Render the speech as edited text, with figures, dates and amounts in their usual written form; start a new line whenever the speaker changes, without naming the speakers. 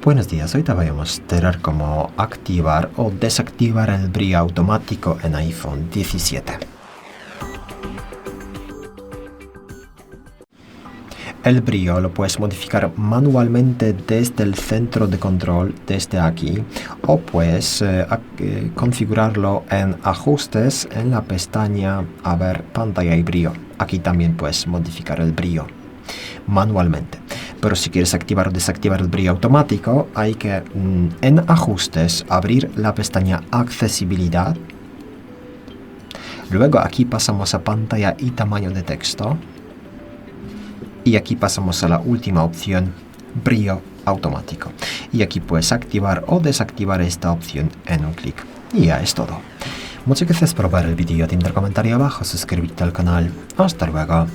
Buenos días, hoy te voy a mostrar cómo activar o desactivar el brillo automático en iPhone 17. El brillo lo puedes modificar manualmente desde el centro de control, desde aquí, o puedes configurarlo en ajustes en la pestaña a ver pantalla y brillo. Aquí también puedes modificar el brillo manualmente. Pero si quieres activar o desactivar el brillo automático, hay que en ajustes abrir la pestaña accesibilidad. Luego aquí pasamos a pantalla y tamaño de texto. Y aquí pasamos a la última opción, brillo automático. Y aquí puedes activar o desactivar esta opción en un clic. Y ya es todo. Muchas gracias por ver el vídeo. Deja un comentario abajo, suscríbete al canal. Hasta luego.